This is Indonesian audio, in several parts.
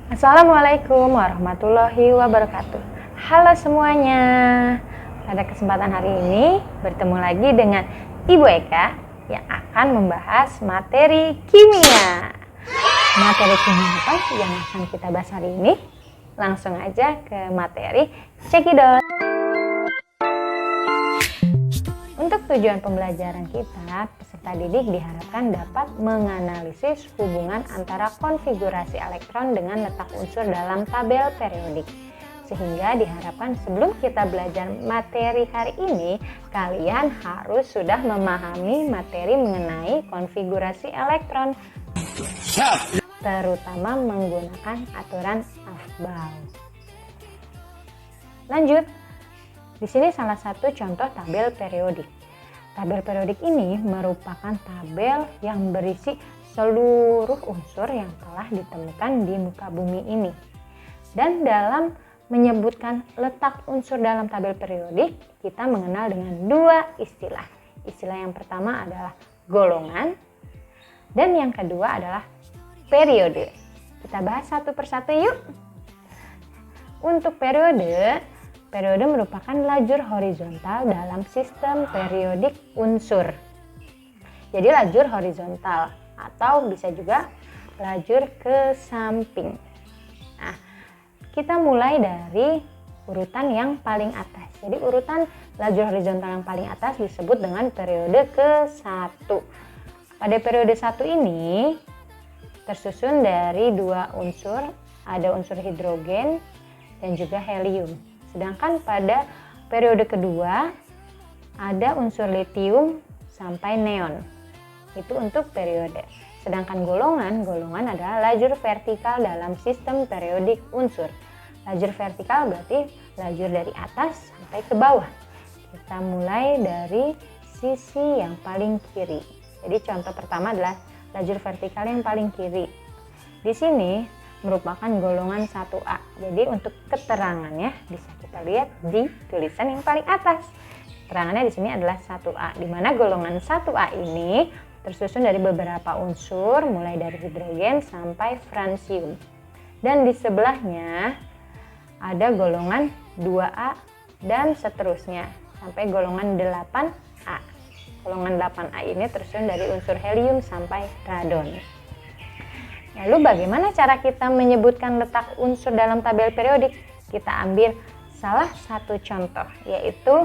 Assalamualaikum warahmatullahi wabarakatuh. Halo semuanya. Pada kesempatan hari ini bertemu lagi dengan Ibu Eka yang akan membahas materi kimia. Materi kimia apa yang akan kita bahas hari ini? Langsung aja ke materi cekidot. Untuk tujuan pembelajaran kita, peserta didik diharapkan dapat menganalisis hubungan antara konfigurasi elektron dengan letak unsur dalam tabel periodik. Sehingga diharapkan sebelum kita belajar materi hari ini, kalian harus sudah memahami materi mengenai konfigurasi elektron, terutama menggunakan aturan Aufbau. Lanjut. Di sini salah satu contoh tabel periodik. Tabel periodik ini merupakan tabel yang berisi seluruh unsur yang telah ditemukan di muka bumi ini. Dan dalam menyebutkan letak unsur dalam tabel periodik, kita mengenal dengan dua istilah. Istilah yang pertama adalah golongan, dan yang kedua adalah periode. Kita bahas satu persatu yuk. Untuk periode merupakan lajur horizontal dalam sistem periodik unsur. Jadi lajur horizontal atau bisa juga lajur ke samping. Nah, kita mulai dari urutan yang paling atas. Jadi urutan lajur horizontal yang paling atas disebut dengan periode ke-1. Pada periode 1 ini tersusun dari dua unsur, ada unsur hidrogen dan juga helium. Sedangkan pada periode kedua ada unsur litium sampai neon. Itu untuk periode. Sedangkan golongan adalah lajur vertikal dalam sistem periodik unsur. Lajur vertikal berarti lajur dari atas sampai ke bawah. Kita mulai dari sisi yang paling kiri. Jadi contoh pertama adalah lajur vertikal yang paling kiri. Di sini merupakan golongan 1A. Jadi untuk keterangannya bisa kita lihat di tulisan yang paling atas. Keterangannya di sini adalah 1A, di mana golongan 1A ini tersusun dari beberapa unsur mulai dari hidrogen sampai francium. Dan di sebelahnya ada golongan 2A dan seterusnya sampai golongan 8A. Golongan 8A ini tersusun dari unsur helium sampai radon. Lalu bagaimana cara kita menyebutkan letak unsur dalam tabel periodik? Kita ambil salah satu contoh, yaitu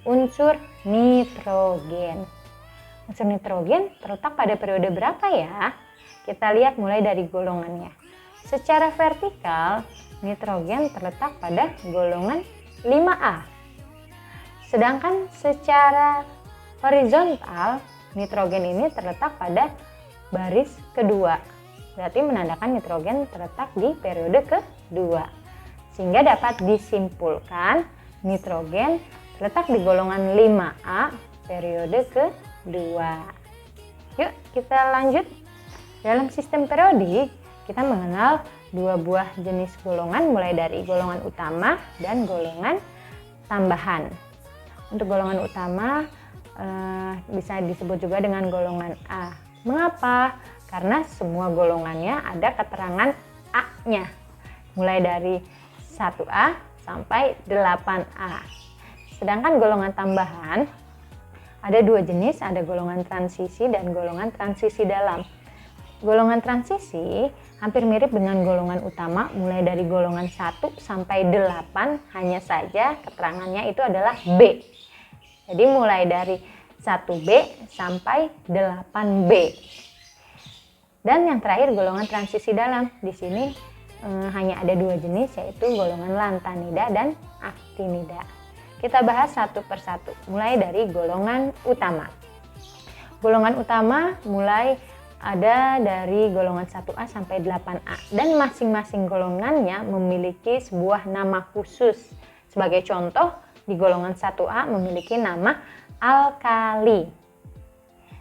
unsur nitrogen. Unsur nitrogen terletak pada periode berapa ya? Kita lihat mulai dari golongannya. Secara vertikal, nitrogen terletak pada golongan 5A. Sedangkan secara horizontal, nitrogen ini terletak pada baris kedua. Berarti menandakan nitrogen terletak di periode kedua. Sehingga dapat disimpulkan nitrogen terletak di golongan 5A periode kedua. Yuk kita lanjut. Dalam sistem periodik kita mengenal dua buah jenis golongan mulai dari golongan utama dan golongan tambahan. Untuk golongan utama bisa disebut juga dengan golongan A. Mengapa? Karena semua golongannya ada keterangan A-nya. Mulai dari 1A sampai 8A. Sedangkan golongan tambahan ada dua jenis, ada golongan transisi dan golongan transisi dalam. Golongan transisi hampir mirip dengan golongan utama mulai dari golongan 1 sampai 8, hanya saja keterangannya itu adalah B. Jadi mulai dari 1B sampai 8B. Dan yang terakhir golongan transisi dalam. Di sini hanya ada dua jenis, yaitu golongan lantanida dan aktinida. Kita bahas satu persatu, mulai dari golongan utama. Golongan utama mulai ada dari golongan 1A sampai 8A. Dan masing-masing golongannya memiliki sebuah nama khusus. Sebagai contoh, di golongan 1A memiliki nama alkali.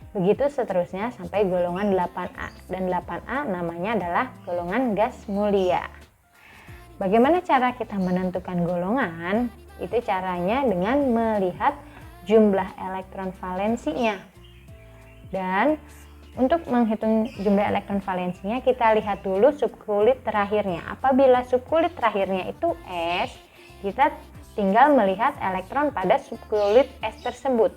Begitu seterusnya sampai golongan 8A. Dan 8A namanya adalah golongan gas mulia. Bagaimana cara kita menentukan golongan? Itu caranya dengan melihat jumlah elektron valensinya. Dan Untuk menghitung jumlah elektron valensinya, kita lihat dulu subkulit terakhirnya. Apabila subkulit terakhirnya itu S, kita tinggal melihat elektron pada subkulit S tersebut.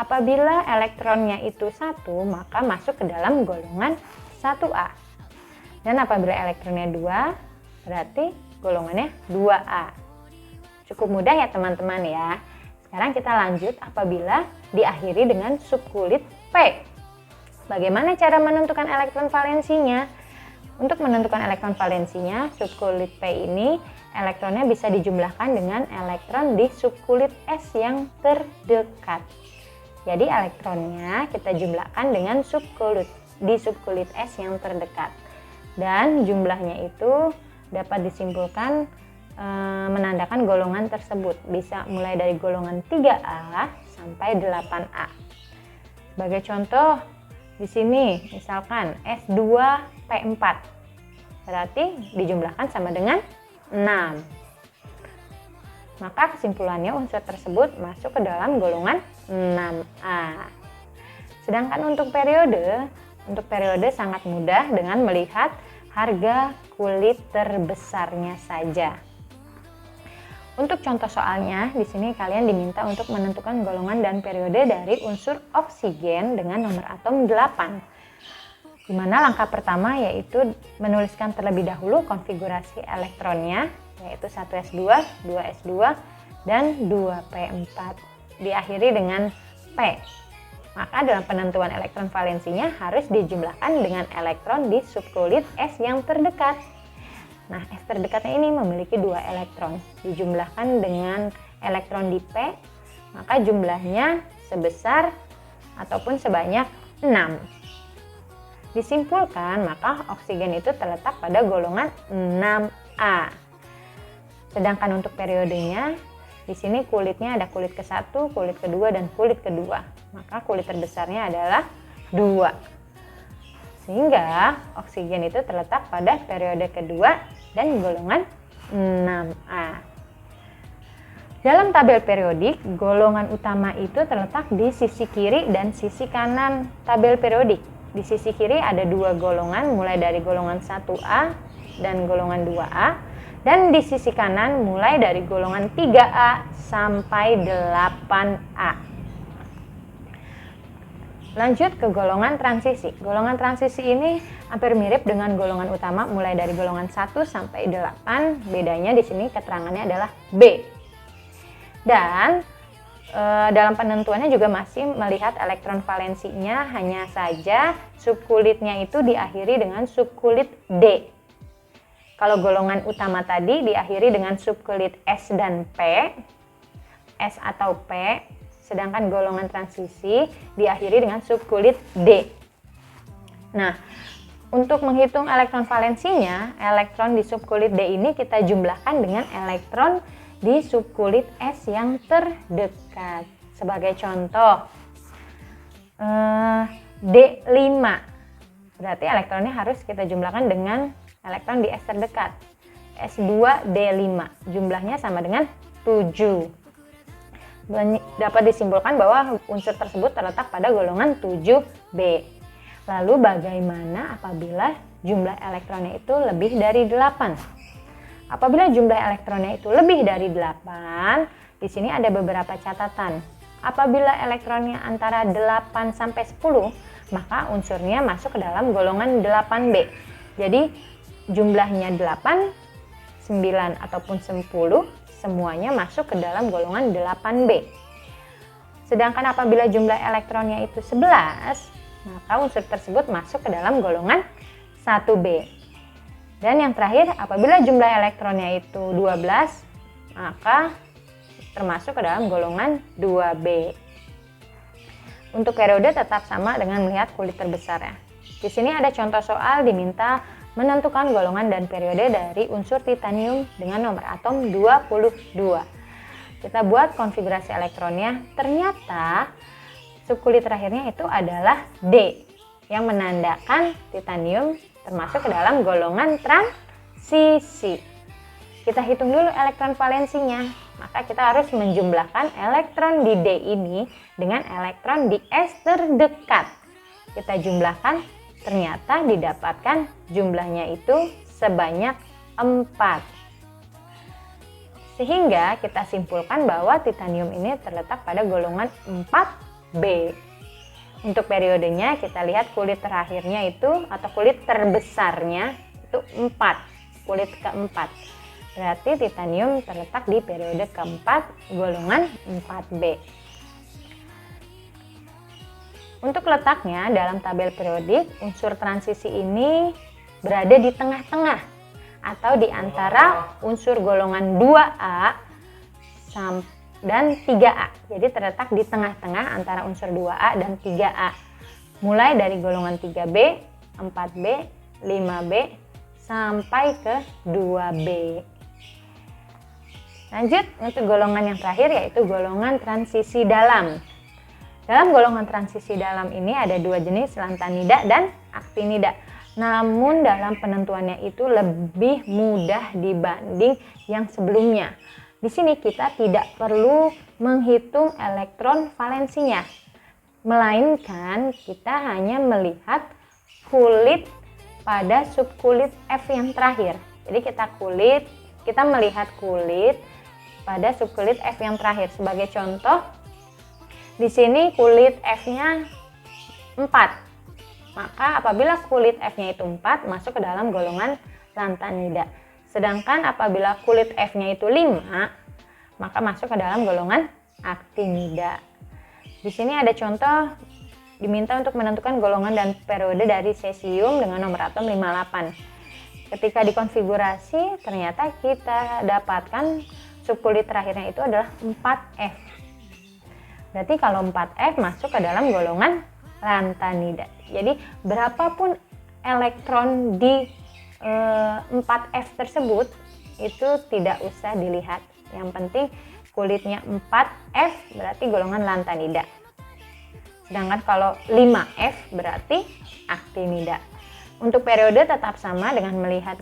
Apabila elektronnya itu 1, maka masuk ke dalam golongan 1A. Dan apabila elektronnya 2, berarti golongannya 2A. Cukup mudah ya teman-teman ya. Sekarang kita lanjut apabila diakhiri dengan subkulit P. Bagaimana cara menentukan elektron valensinya? Untuk menentukan elektron valensinya, subkulit P ini elektronnya bisa dijumlahkan dengan elektron di subkulit S yang terdekat. Jadi elektronnya kita jumlahkan dengan subkulit S yang terdekat. Dan jumlahnya itu dapat disimpulkan menandakan golongan tersebut. Bisa mulai dari golongan 3A sampai 8A. Sebagai contoh, di sini misalkan S2P4, berarti dijumlahkan sama dengan 6. Maka kesimpulannya unsur tersebut masuk ke dalam golongan 6A. Sedangkan untuk periode sangat mudah dengan melihat harga kulit terbesarnya saja. Untuk contoh soalnya, di sini kalian diminta untuk menentukan golongan dan periode dari unsur oksigen dengan nomor atom 8. Di mana langkah pertama yaitu menuliskan terlebih dahulu konfigurasi elektronnya, yaitu 1s2, 2s2, dan 2p4. Diakhiri dengan P. Maka dalam penentuan elektron valensinya harus dijumlahkan dengan elektron di subkulit S yang terdekat. Nah, S terdekatnya ini memiliki 2 elektron. Dijumlahkan dengan elektron di P, maka jumlahnya sebesar ataupun sebanyak 6. Disimpulkan, maka oksigen itu terletak pada golongan 6A. Sedangkan untuk periodenya, di sini kulitnya ada kulit ke-1, kulit kedua, dan kulit kedua. Maka kulit terbesarnya adalah 2. Sehingga oksigen itu terletak pada periode kedua dan golongan 6A. Dalam tabel periodik, golongan utama itu terletak di sisi kiri dan sisi kanan tabel periodik. Di sisi kiri ada 2 golongan, mulai dari golongan 1A dan golongan 2A. Dan di sisi kanan mulai dari golongan 3A sampai 8A. Lanjut ke golongan transisi. Golongan transisi ini hampir mirip dengan golongan utama mulai dari golongan 1 sampai 8. Bedanya di sini keterangannya adalah B. Dan dalam penentuannya juga masih melihat elektron valensinya, hanya saja subkulitnya itu diakhiri dengan subkulit D. Kalau golongan utama tadi diakhiri dengan subkulit S dan P, S atau P. Sedangkan golongan transisi diakhiri dengan subkulit D. Nah, untuk menghitung elektron valensinya, elektron di subkulit D ini kita jumlahkan dengan elektron di subkulit S yang terdekat. Sebagai contoh, D5. Berarti elektronnya harus kita jumlahkan dengan elektron di S terdekat. S2D5. Jumlahnya sama dengan 7. Dapat disimpulkan bahwa unsur tersebut terletak pada golongan 7B. Lalu bagaimana apabila jumlah elektronnya itu lebih dari 8? Apabila jumlah elektronnya itu lebih dari 8, di sini ada beberapa catatan. Apabila elektronnya antara 8 sampai 10, maka unsurnya masuk ke dalam golongan 8B. Jadi jumlahnya 8, 9 ataupun 10 semuanya masuk ke dalam golongan 8B. Sedangkan apabila jumlah elektronnya itu 11, maka unsur tersebut masuk ke dalam golongan 1B. Dan yang terakhir, apabila jumlah elektronnya itu 12, maka termasuk ke dalam golongan 2B. Untuk periode tetap sama dengan melihat kulit terbesarnya. Di sini ada contoh soal diminta menentukan golongan dan periode dari unsur titanium dengan nomor atom 22. Kita buat konfigurasi elektronnya. Ternyata subkulit terakhirnya itu adalah D, yang menandakan titanium termasuk ke dalam golongan transisi. Kita hitung dulu elektron valensinya. Maka kita harus menjumlahkan elektron di D ini dengan elektron di S terdekat. kita jumlahkan, ternyata didapatkan jumlahnya itu sebanyak 4. Sehingga kita simpulkan bahwa titanium ini terletak pada golongan 4B. Untuk periodenya kita lihat kulit terakhirnya itu atau kulit terbesarnya itu 4, kulit keempat. Berarti titanium terletak di periode keempat golongan 4B. Untuk letaknya dalam tabel periodik, unsur transisi ini berada di tengah-tengah atau di antara unsur golongan 2A dan 3A. Jadi terletak di tengah-tengah antara unsur 2A dan 3A. Mulai dari golongan 3B, 4B, 5B, sampai ke 2B. Lanjut untuk golongan yang terakhir yaitu golongan transisi dalam. Dalam golongan transisi dalam ini ada 2 jenis, lantanida dan aktinida. Namun dalam penentuannya itu lebih mudah dibanding yang sebelumnya. Di sini kita tidak perlu menghitung elektron valensinya, melainkan kita hanya melihat kulit pada subkulit F yang terakhir. Jadi kita melihat kulit pada subkulit F yang terakhir. Sebagai contoh, di sini kulit F-nya 4. Maka apabila kulit F-nya itu 4 masuk ke dalam golongan lantanida. Sedangkan apabila kulit F-nya itu 5 maka masuk ke dalam golongan aktinida. Di sini ada contoh diminta untuk menentukan golongan dan periode dari cesium dengan nomor atom 58. Ketika dikonfigurasi ternyata kita dapatkan subkulit terakhirnya itu adalah 4F. Berarti kalau 4F masuk ke dalam golongan lantanida. Jadi berapapun elektron di 4F tersebut itu tidak usah dilihat. Yang penting kulitnya 4F berarti golongan lantanida. Sedangkan kalau 5F berarti aktinida. Untuk periode tetap sama dengan melihat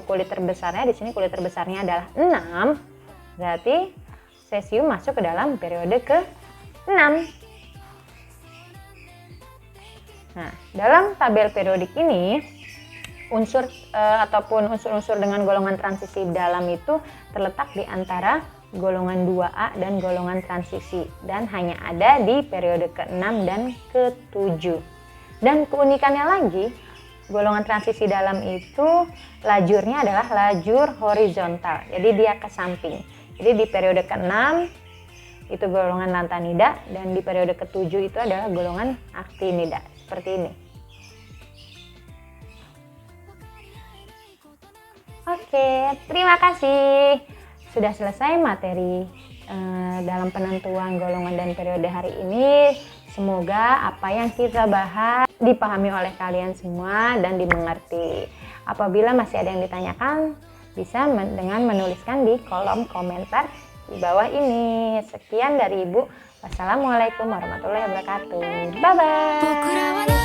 kulit terbesarnya. Di sini kulit terbesarnya adalah 6. Berarti cesium masuk ke dalam periode ke-6. Nah, dalam tabel periodik ini unsur ataupun unsur-unsur dengan golongan transisi dalam itu terletak di antara golongan 2A dan golongan transisi dan hanya ada di periode ke-6 dan ke-7. Dan keunikannya lagi, golongan transisi dalam itu lajurnya adalah lajur horizontal. Jadi dia ke samping. Jadi di periode ke-6 itu golongan lantanida dan di periode ke-7 itu adalah golongan aktinida. Seperti ini. Oke, terima kasih. Sudah selesai materi dalam penentuan golongan dan periode hari ini. Semoga apa yang kita bahas dipahami oleh kalian semua dan dimengerti. Apabila masih ada yang ditanyakan, bisa dengan menuliskan di kolom komentar di bawah ini. Sekian dari Ibu. Wassalamualaikum warahmatullahi wabarakatuh. Bye-bye.